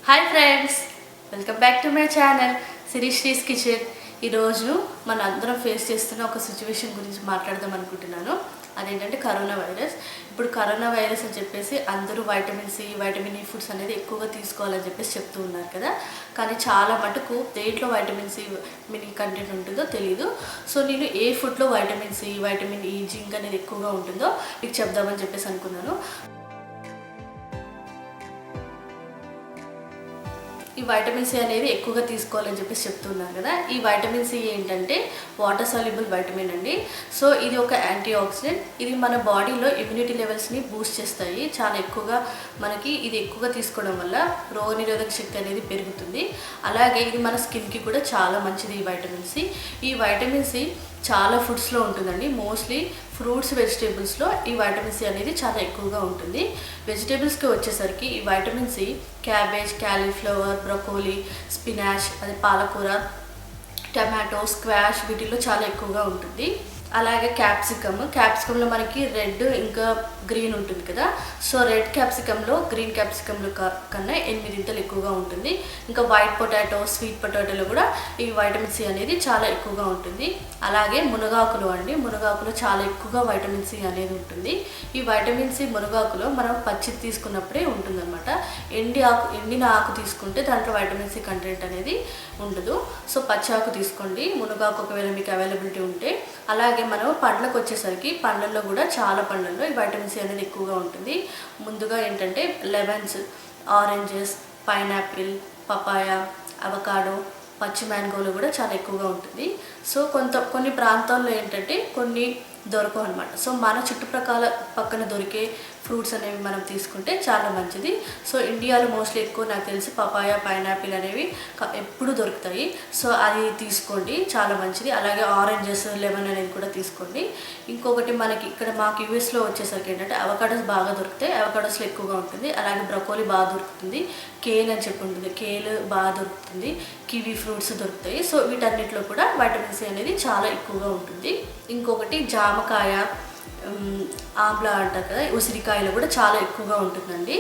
Hi friends, welcome back to my channel శ్రీస్ kitchen. ఈరోజు మన అందరం ఫేస్ చేస్తున్న ఒక సిచ్యువేషన్ గురించి మాట్లాడదాం అనుకుంటున్నాను. అదేంటంటే కరోనా వైరస్. ఇప్పుడు కరోనా వైరస్ అని చెప్పేసి అందరూ vitamin C, vitamin E foods అనేది ఎక్కువగా తీసుకోవాలని చెప్పేసి చెప్తూ ఉన్నారు కదా. కానీ చాలా మటుకు దేంట్లో vitamin C, vitamin E content ఉంటుందో తెలియదు. సో నేను ఏ ఫుడ్లో vitamin C, vitamin E, zinc అనేది ఎక్కువగా ఉంటుందో మీకు చెప్దామని చెప్పేసి అనుకున్నాను. ఈ వైటమిన్ సి అనేది ఎక్కువగా తీసుకోవాలని చెప్పేసి చెప్తున్నారు కదా. ఈ వైటమిన్ సి ఏంటంటే వాటర్ సాల్యుబుల్ వైటమిన్ అండి. సో ఇది ఒక యాంటీ ఆక్సిడెంట్. ఇది మన బాడీలో ఇమ్యూనిటీ లెవెల్స్ని బూస్ట్ చేస్తాయి. చాలా ఎక్కువగా మనకి ఇది ఎక్కువగా తీసుకోవడం వల్ల రోగనిరోధక శక్తి అనేది పెరుగుతుంది. అలాగే ఇది మన స్కిన్కి కూడా చాలా మంచిది ఈ వైటమిన్ సి. ఈ వైటమిన్ సి చాలా ఫుడ్స్లో ఉంటుందండి. మోస్ట్లీ ఫ్రూట్స్, వెజిటేబుల్స్లో ఈ వైటమిన్ సి అనేది చాలా ఎక్కువగా ఉంటుంది. వెజిటేబుల్స్కి వచ్చేసరికి ఈ vitamin C cabbage, cauliflower, broccoli, spinach, అది పాలకూర, టమాటో, స్క్వాష్ వీటిల్లో చాలా ఎక్కువగా ఉంటుంది. అలాగే క్యాప్సికంలో మనకి రెడ్ ఇంకా గ్రీన్ ఉంటుంది కదా. సో రెడ్ క్యాప్సికంలో గ్రీన్ క్యాప్సికంలో కన్నా 8 ఎక్కువగా ఉంటుంది. ఇంకా వైట్ పొటాటో, స్వీట్ పొటాటోలో కూడా ఈ వైటమిన్ సి అనేది చాలా ఎక్కువగా ఉంటుంది. అలాగే మునగాకులో చాలా ఎక్కువగా వైటమిన్ సి అనేది ఉంటుంది. ఈ వైటమిన్ సి మునగాకులో మనం పచ్చిది తీసుకున్నప్పుడే ఉంటుందన్నమాట. ఎండిన ఆకు తీసుకుంటే దాంట్లో వైటమిన్ సి కంటెంట్ అనేది ఉండదు. సో పచ్చి ఆకు తీసుకోండి, మునగాకు ఒకవేళ మీకు అవైలబిలిటీ ఉంటే. అలాగే మనం పండ్లకు వచ్చేసరికి పండ్లలో కూడా చాలా పండ్లలో ఈ వైటమిన్ సి అనేది ఎక్కువగా ఉంటుంది. ముందుగా ఏంటంటే lemons, oranges, pineapple, papaya, avocado, పచ్చి మ్యాంగోలు కూడా చాలా ఎక్కువగా ఉంటుంది. సో కొన్ని ప్రాంతాల్లో ఏంటంటే కొన్ని దొరకవు అనమాట. సో మన పక్కన దొరికే ఫ్రూట్స్ అనేవి మనం తీసుకుంటే చాలా మంచిది. సో ఇండియాలో మోస్ట్లీ ఎక్కువ నాకు తెలిసి పపాయ, పైనాపిల్ అనేవి ఎప్పుడు దొరుకుతాయి. సో అది తీసుకోండి, చాలా మంచిది. అలాగే ఆరెంజెస్, లెమన్ అనేది కూడా తీసుకోండి. ఇంకొకటి మనకి ఇక్కడ మాకు యూఎస్లో వచ్చేసరికి ఏంటంటే అవకాడోస్ బాగా దొరుకుతాయి. అవకాడోస్లో ఎక్కువగా ఉంటుంది. అలాగే బ్రొకోలీ బాగా దొరుకుతుంది. కేల్ అని చెప్పి ఉంటుంది, కేల్ బాగా దొరుకుతుంది. కివీ ఫ్రూట్స్ దొరుకుతాయి. సో వీటన్నిటిలో కూడా వైటమిన్ సి అనేది చాలా ఎక్కువగా ఉంటుంది. ఇంకొకటి జామకాయ, ఆమ్లా అంటారు కదా, ఉసిరికాయలో కూడా చాలా ఎక్కువగా ఉంటుందండి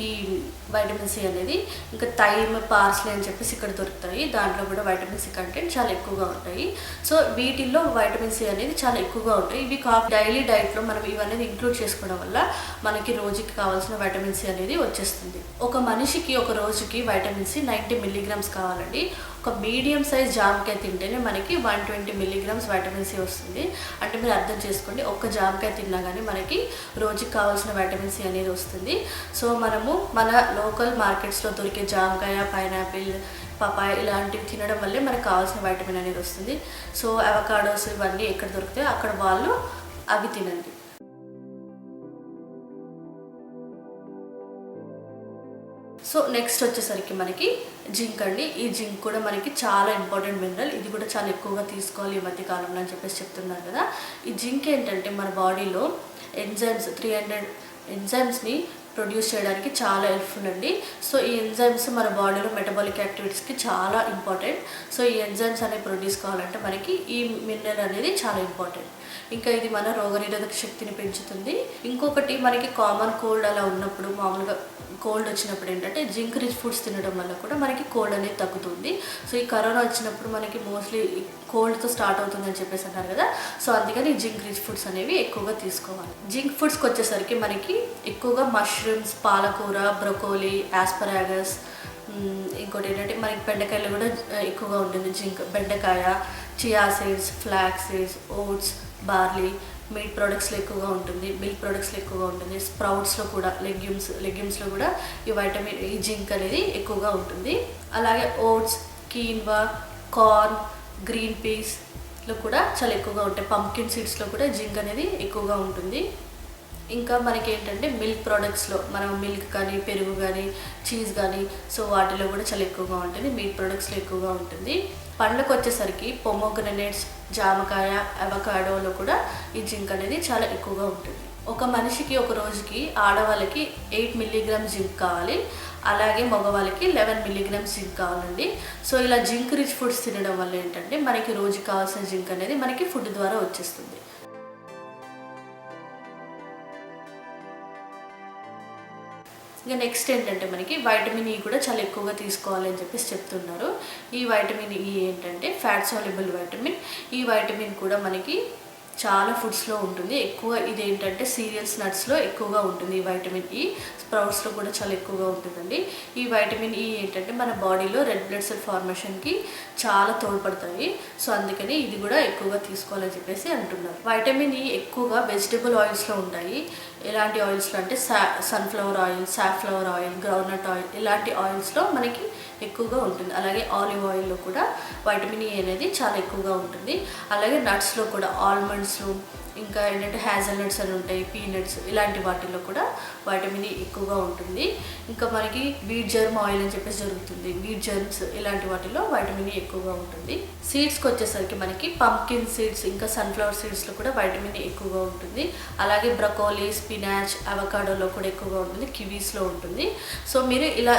ఈ వైటమిన్ సి అనేది. ఇంకా థైమ్, పార్స్లీ అని చెప్పేసి ఇక్కడ దొరుకుతాయి. దాంట్లో కూడా వైటమిన్ సి కంటెంట్ చాలా ఎక్కువగా ఉంటాయి. సో వీటిల్లో వైటమిన్ సి అనేది చాలా ఎక్కువగా ఉంటాయి. ఇవి డైలీ డైట్లో మనం ఇవన్నీ ఇంక్లూడ్ చేసుకోవడం వల్ల మనకి రోజుకి కావాల్సిన వైటమిన్ సి అనేది వచ్చేస్తుంది. ఒక మనిషికి ఒక రోజుకి వైటమిన్ సి 90 మిల్లీగ్రామ్స్ కావాలండి. ఒక మీడియం సైజ్ జామకాయ తింటేనే మనకి 120 మిల్లీగ్రామ్స్ వైటమిన్ సి వస్తుంది. అంటే మీరు అర్థం చేసుకోండి, ఒక్క జామకాయ తిన్నా కానీ మనకి రోజుకి కావాల్సిన వైటమిన్ సి అనేది వస్తుంది. సో మనము మన లోకల్ మార్కెట్స్లో దొరికే జామకాయ, పైనాపిల్, పపాయ ఇలాంటివి తినడం వల్లే మనకు కావాల్సిన వైటమిన్ అనేది వస్తుంది. సో అవకాడోస్ ఇవన్నీ ఎక్కడ దొరుకుతాయో అక్కడ వాళ్ళు అవి తినండి. సో నెక్స్ట్ వచ్చేసరికి మనకి జింక్ అండి. ఈ జింక్ కూడా మనకి చాలా ఇంపార్టెంట్ మినరల్. ఇది కూడా చాలా ఎక్కువగా తీసుకోవాలి ఈ మధ్య కాలంలో అని చెప్పేసి చెప్తున్నారు కదా. ఈ జింక్ ఏంటంటే మన బాడీలో ఎంజైమ్స్ 300 ఎంజైమ్స్ని ప్రొడ్యూస్ చేయడానికి చాలా హెల్ప్ఫుల్ అండి. సో ఈ ఎంజైమ్స్ మన బాడీలో మెటబాలిక్ యాక్టివిటీస్కి చాలా ఇంపార్టెంట్. సో ఈ ఎంజైమ్స్ అనేవి ప్రొడ్యూస్ కావాలంటే మనకి ఈ మినరల్ అనేది చాలా ఇంపార్టెంట్. ఇంకా ఇది మన రోగనిరోధక శక్తిని పెంచుతుంది. ఇంకొకటి మనకి కామన్ కోల్డ్ అలా ఉన్నప్పుడు, మామూలుగా కోల్డ్ వచ్చినప్పుడు ఏంటంటే జింక్ రిచ్ ఫుడ్స్ తినడం వల్ల కూడా మనకి కోల్డ్ అనేది తగ్గుతుంది. సో ఈ కరోనా వచ్చినప్పుడు మనకి మోస్ట్లీ కోల్డ్తో స్టార్ట్ అవుతుందని చెప్పేసి అన్నారు కదా. సో అందుకని జింక్ రిచ్ ఫుడ్స్ అనేవి ఎక్కువగా తీసుకోవాలి. జింక్ ఫుడ్స్కి వచ్చేసరికి మనకి ఎక్కువగా మష్రూమ్స్, పాలకూర, బ్రొకోలీ, ఆస్పరాగస్, ఇంకోటి ఏంటంటే మనకి బెండకాయలు కూడా ఎక్కువగా ఉంటుంది జింక్. బెండకాయ, chia seeds, flax seeds, oats, barley, meat ప్రొడక్ట్స్లో ఎక్కువగా ఉంటుంది, మిల్క్ ప్రొడక్ట్స్లో ఎక్కువగా ఉంటుంది. స్ప్రౌట్స్లో కూడా, లెగ్యూమ్స్లో కూడా ఈ జింక్ అనేది ఎక్కువగా ఉంటుంది. అలాగే ఓట్స్, కీన్వా, కార్న్, గ్రీన్ పీస్లో కూడా చాలా ఎక్కువగా ఉంటాయి. పంప్కిన్ సీడ్స్లో కూడా జింక్ అనేది ఎక్కువగా ఉంటుంది. ఇంకా మనకి ఏంటంటే మిల్క్ ప్రోడక్ట్స్లో మనం మిల్క్ కానీ, పెరుగు కానీ, చీజ్ కానీ, సో వాటిలో కూడా చాలా ఎక్కువగా ఉంటుంది. మీట్ ప్రొడక్ట్స్లో ఎక్కువగా ఉంటుంది. పండ్లకు వచ్చేసరికి పొమోగ్రనేట్స్, జామకాయ, అవకాడోలో కూడా ఈ జింక్ అనేది చాలా ఎక్కువగా ఉంటుంది. ఒక మనిషికి ఒక రోజుకి ఆడవాళ్ళకి 8 మిల్లీగ్రామ్స్ జింక్ కావాలి. అలాగే మగవాళ్ళకి 11 మిల్లీగ్రామ్స్ జింక్ కావాలండి. సో ఇలా జింక్ రిచ్ ఫుడ్స్ తినడం వల్ల ఏంటంటే మనకి రోజుకి కావాల్సిన జింక్ అనేది మనకి ఫుడ్ ద్వారా వచ్చేస్తుంది. ఇంకా నెక్స్ట్ ఏంటంటే మనకి వైటమిన్ ఈ కూడా చాలా ఎక్కువగా తీసుకోవాలని చెప్పేసి చెప్తున్నారు. ఈ వైటమిన్ ఈ ఏంటంటే ఫ్యాట్ సాల్యుబుల్ వైటమిన్. ఈ వైటమిన్ కూడా మనకి చాలా ఫుడ్స్లో ఉంటుంది. ఎక్కువ ఇది ఏంటంటే సీరియల్స్, నట్స్లో ఎక్కువగా ఉంటుంది ఈ వైటమిన్ ఈ. స్ప్రౌట్స్లో కూడా చాలా ఎక్కువగా ఉంటుందండి. ఈ వైటమిన్ ఈ ఏంటంటే మన బాడీలో రెడ్ బ్లడ్ సెల్ ఫార్మేషన్కి చాలా తోడ్పడతాయి. సో అందుకని ఇది కూడా ఎక్కువగా తీసుకోవాలని చెప్పేసి అంటున్నారు. వైటమిన్ ఈ ఎక్కువగా వెజిటబుల్ ఆయిల్స్లో ఉంటాయి. ఎలాంటి ఆయిల్స్లో అంటే sunflower oil, safflower oil, groundnut oil ఇలాంటి ఆయిల్స్లో మనకి ఎక్కువగా ఉంటుంది. అలాగే ఆలివ్ ఆయిల్లో కూడా వైటమిన్ ఈ అనేది చాలా ఎక్కువగా ఉంటుంది. అలాగే నట్స్లో కూడా ఆల్మండ్స్లో, ఇంకా ఏంటంటే హ్యాజల్నట్స్ అని ఉంటాయి, పీనట్స్ ఇలాంటి వాటిల్లో కూడా వైటమిన్ ఈ ఎక్కువగా ఉంటుంది. ఇంకా మనకి వీట్ జర్మ్ ఆయిల్ అని చెప్పేసి జరుగుతుంది. వీట్ జర్మ్స్ ఇలాంటి వాటిలో వైటమిన్ ఈ ఎక్కువగా ఉంటుంది. సీడ్స్కి వచ్చేసరికి మనకి పంప్కిన్ సీడ్స్, ఇంకా సన్ఫ్లవర్ సీడ్స్లో కూడా వైటమిన్ ఈ ఎక్కువగా ఉంటుంది. అలాగే బ్రకోలీ, స్పినాచ్, అవకాడోలో కూడా ఎక్కువగా ఉంటుంది. కివీస్లో ఉంటుంది. సో మీరు ఇలా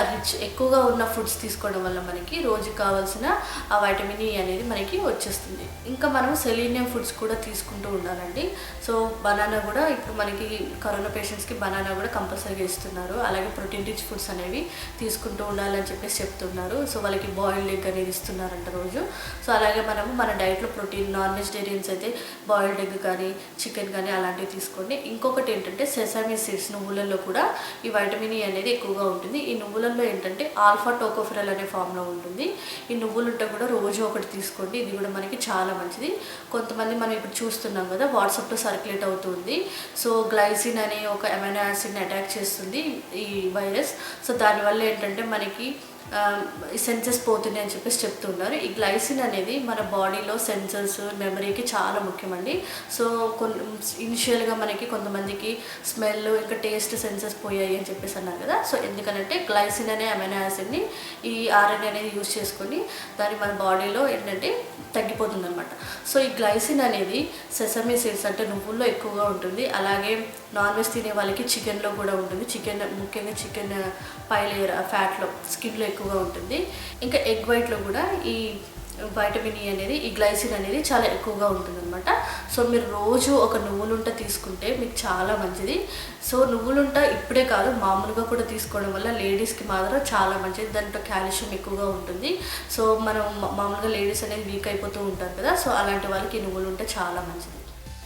ఎక్కువగా ఉన్న ఫుడ్స్ తీసుకోవడం వల్ల మనకి రోజుకి కావాల్సిన ఆ వైటమిన్ ఈ అనేది మనకి వచ్చేస్తుంది. ఇంకా మనం సెలీనియం ఫుడ్స్ కూడా తీసుకుంటూ ఉండాలండి. సో బనానా కూడా ఇప్పుడు మనకి కరోనా పేషెంట్స్కి బనానా కూడా కంపల్సరీగా ఇస్తున్నారు. అలాగే ప్రోటీన్ రిచ్ ఫుడ్స్ అనేవి తీసుకుంటూ ఉండాలని చెప్పేసి చెప్తున్నారు. సో వాళ్ళకి బాయిల్డ్ ఎగ్ అనేది ఇస్తున్నారంట రోజు. సో అలాగే మనము మన డైట్లో ప్రోటీన్, నాన్ వెజిటేరియన్స్ అయితే బాయిల్డ్ ఎగ్ కానీ, చికెన్ కానీ అలాంటివి తీసుకోండి. ఇంకొకటి ఏంటంటే సెసామీ సీడ్స్, నువ్వులలో కూడా ఈ వైటమిన్ ఈ అనేది ఎక్కువగా ఉంటుంది. ఈ నువ్వులలో ఏంటంటే ఆల్ఫా టోకోఫెరల్ అనే ఫామ్లో ఉంటుంది. ఈ నువ్వులుంటే కూడా రోజు ఒకటి తీసుకోండి. ఇది కూడా మనకి చాలా మంచిది. కొంతమంది మనం ఇప్పుడు చూస్తున్నాం కదా, వాట్సాప్లో సర్క్యులేట్ అవుతుంది. సో గ్లైసిన్ అనే ఒక అమైనో యాసిడ్ని అటాక్ చేస్తుంది ఈ వైరస్. సో దానివల్ల ఏంటంటే మనకి సెన్సెస్ పోతున్నాయి అని చెప్పేసి చెప్తున్నారు. ఈ గ్లైసిన్ అనేది మన బాడీలో సెన్సర్స్, మెమరీకి చాలా ముఖ్యమండి. సో ఇనిషియల్గా మనకి కొంతమందికి స్మెల్, ఇంకా టేస్ట్ సెన్సెస్ పోయాయి అని చెప్పేసి అన్నారు కదా. సో ఎందుకంటే గ్లైసిన్ అనే అమైనో యాసిడ్ని ఈ ఆర్ఎన్ఏ అనేది యూజ్ చేసుకొని దాన్ని మన బాడీలో ఏంటంటే తగ్గిపోతుంది అనమాట. సో ఈ గ్లైసిన్ అనేది సెసమీ సీడ్స్ అంటే నువ్వుల్లో ఎక్కువగా ఉంటుంది. అలాగే నాన్ వెజ్ తినే వాళ్ళకి చికెన్లో కూడా ఉంటుంది. చికెన్ ముఖ్యంగా చికెన్ పై లేయర్ ఫ్యాట్లో, స్కిన్లో ఎక్కువగా ఉంటుంది. ఇంకా ఎగ్ వైట్లో కూడా ఈ వైటమిన్ ఈ అనేది, ఈ గ్లైసిన్ అనేది చాలా ఎక్కువగా ఉంటుందన్నమాట. సో మీరు రోజు ఒక నువ్వులుంట తీసుకుంటే మీకు చాలా మంచిది. సో నువ్వులుంట ఇప్పుడే కాదు, మామూలుగా కూడా తీసుకోవడం వల్ల లేడీస్కి మాత్రం చాలా మంచిది. దాంట్లో కాల్షియం ఎక్కువగా ఉంటుంది. సో మనం మామూలుగా లేడీస్ అనేది వీక్ అయిపోతూ ఉంటారు కదా, సో అలాంటి వాళ్ళకి నువ్వులుంట చాలా మంచిది.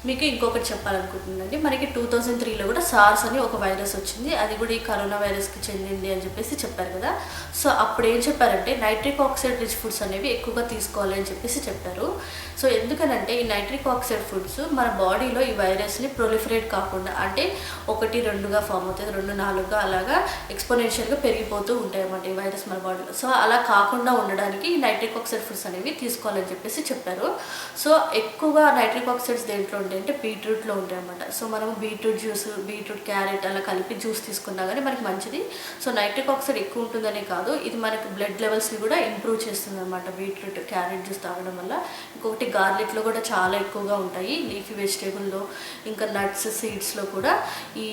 మీకు ఇంకొకటి చెప్పాలనుకుంటుందండి, మనకి 2003లో కూడా సార్స్ అని ఒక వైరస్ వచ్చింది. అది కూడా ఈ కరోనా వైరస్కి చెందింది అని చెప్పేసి చెప్పారు కదా. సో అప్పుడు ఏం చెప్పారంటే నైట్రిక్ ఆక్సైడ్ రిచ్ ఫుడ్స్ అనేవి ఎక్కువగా తీసుకోవాలి అని చెప్పేసి చెప్పారు. సో ఎందుకనంటే ఈ నైట్రిక్ ఆక్సైడ్ ఫుడ్స్ మన బాడీలో ఈ వైరస్ని ప్రొలిఫరేట్ కాకుండా, అంటే 1-2గా ఫామ్ అవుతుంది, 2-4గా అలాగా ఎక్స్పోనెన్షియల్గా పెరిగిపోతూ ఉంటాయి అన్నమాట ఈ వైరస్ మన బాడీలో. సో అలా కాకుండా ఉండడానికి ఈ నైట్రిక్ ఆక్సైడ్ ఫుడ్స్ అనేవి తీసుకోవాలని చెప్పేసి చెప్పారు. సో ఎక్కువగా నైట్రిక్ ఆక్సైడ్స్ దేంట్లో అంటే బీట్రూట్లో ఉంటాయి అన్నమాట. సో మనము బీట్రూట్ జ్యూస్, బీట్రూట్, క్యారెట్ అలా కలిపి జ్యూస్ తీసుకున్నా కానీ మనకి మంచిది. సో నైట్రిక్ ఆక్సైడ్ ఎక్కువ ఉంటుందనే కాదు, ఇది మనకి బ్లడ్ లెవెల్స్ని కూడా ఇంప్రూవ్ చేస్తుంది అనమాట బీట్రూట్, క్యారెట్ జ్యూస్ తాగడం వల్ల. ఇంకొకటి గార్లిక్లో కూడా చాలా ఎక్కువగా ఉంటాయి, లీఫీ వెజిటేబుల్లో, ఇంకా నట్స్, సీడ్స్లో కూడా ఈ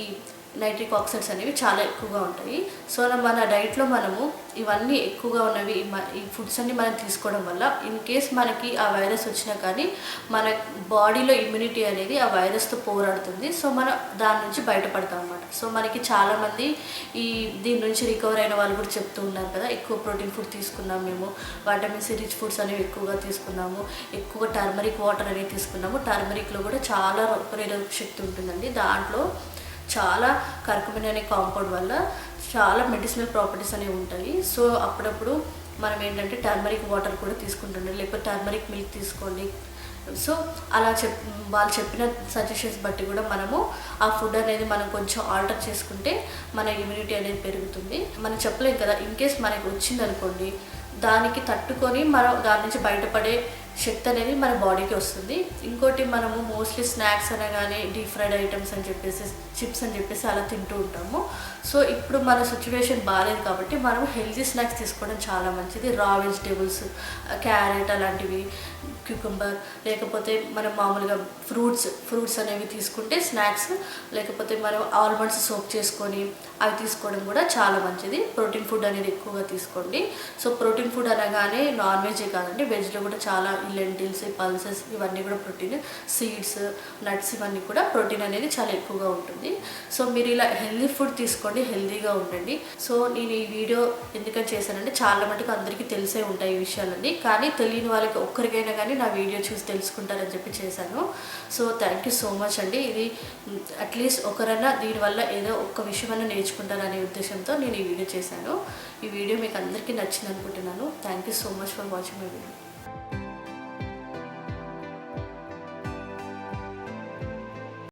నైట్రిక్ ఆక్సైడ్స్ అనేవి చాలా ఎక్కువగా ఉంటాయి. సో మన డైట్లో మనము ఇవన్నీ ఎక్కువగా ఉన్నవి ఈ ఫుడ్స్ అన్ని మనం తీసుకోవడం వల్ల ఇన్ కేస్ మనకి ఆ వైరస్ వచ్చినా కానీ మన బాడీలో ఇమ్యూనిటీ అనేది ఆ వైరస్తో పోరాడుతుంది. సో మనం దాని నుంచి బయటపడతాం అన్నమాట. సో మనకి చాలామంది దీని నుంచి రికవర్ అయిన వాళ్ళు కూడా చెప్తూ ఉన్నారు కదా, ఎక్కువ ప్రోటీన్ ఫుడ్ తీసుకున్నాము, మేము వైటమిన్ సి రిచ్ ఫుడ్స్ అనేవి ఎక్కువగా తీసుకున్నాము, ఎక్కువ టర్మరిక్ వాటర్ అనేది తీసుకున్నాము. టర్మరిక్లో కూడా చాలా రోగనిరోధక శక్తి ఉంటుందండి. దాంట్లో చాలా కర్కుమిన్ అనే కాంపౌండ్ వల్ల చాలా మెడిసినల్ ప్రాపర్టీస్ అనేవి ఉంటాయి. సో అప్పుడప్పుడు మనం ఏంటంటే టర్మరిక్ వాటర్ కూడా తీసుకుంటుండే, లేకపోతే టర్మరిక్ మిల్క్ తీసుకోండి. సో అలా వాళ్ళు చెప్పిన సజెషన్స్ బట్టి కూడా మనము ఆ ఫుడ్ అనేది మనం కొంచెం ఆల్టర్ చేసుకుంటే మన ఇమ్యూనిటీ అనేది పెరుగుతుంది. మనం చెప్పలేం కదా, ఇన్ కేస్ మనకి వచ్చిందనుకోండి, దానికి తట్టుకొని మనం దాని నుంచి బయటపడే శక్తి అనేది మన బాడీకి వస్తుంది. ఇంకోటి మనము మోస్ట్లీ స్నాక్స్ అనగానే డీప్ ఫ్రైడ్ ఐటమ్స్ అని చెప్పేసి, చిప్స్ అని చెప్పేసి అలా తింటూ ఉంటాము. సో ఇప్పుడు మన సిచ్యువేషన్ బాగాలేదు కాబట్టి మనం హెల్తీ స్నాక్స్ తీసుకోవడం చాలా మంచిది. రా వెజిటేబుల్స్, క్యారెట్ అలాంటివి, క్యూకంబర్, లేకపోతే మనం మామూలుగా ఫ్రూట్స్ ఫ్రూట్స్ అనేవి తీసుకుంటే స్నాక్స్, లేకపోతే మనం ఆల్మండ్స్ సోక్ చేసుకొని అవి తీసుకోవడం కూడా చాలా మంచిది. ప్రోటీన్ ఫుడ్ అనేది ఎక్కువగా తీసుకోండి. సో ప్రోటీన్ ఫుడ్ అనగానే నాన్ వెజే కాదండి, వెజ్లో కూడా చాలా లెంటిల్స్, పల్సెస్ ఇవన్నీ కూడా ప్రోటీన్, సీడ్స్, నట్స్ ఇవన్నీ కూడా ప్రోటీన్ అనేది చాలా ఎక్కువగా ఉంటుంది. సో మీరు ఇలా హెల్దీ ఫుడ్ తీసుకోండి, హెల్దీగా ఉండండి. సో నేను ఈ వీడియో ఎందుకని చేశానంటే చాలా మటుకు అందరికీ తెలిసే ఉంటాయి ఈ విషయాలన్నీ, కానీ తెలియని వాళ్ళకి ఒక్కరికైనా కానీ నా వీడియో చూసి తెలుసుకుంటారని చెప్పి చేశాను. So thank you so much అండి. ఇది అట్లీస్ట్ ఒకరైనా దీనివల్ల ఏదో ఒక్క విషయమైనా నేర్చుకుంటారనే ఉద్దేశంతో నేను ఈ వీడియో చేశాను. ఈ వీడియో మీకు అందరికీ నచ్చింది అనుకుంటున్నాను. Thank you so much for watching my video.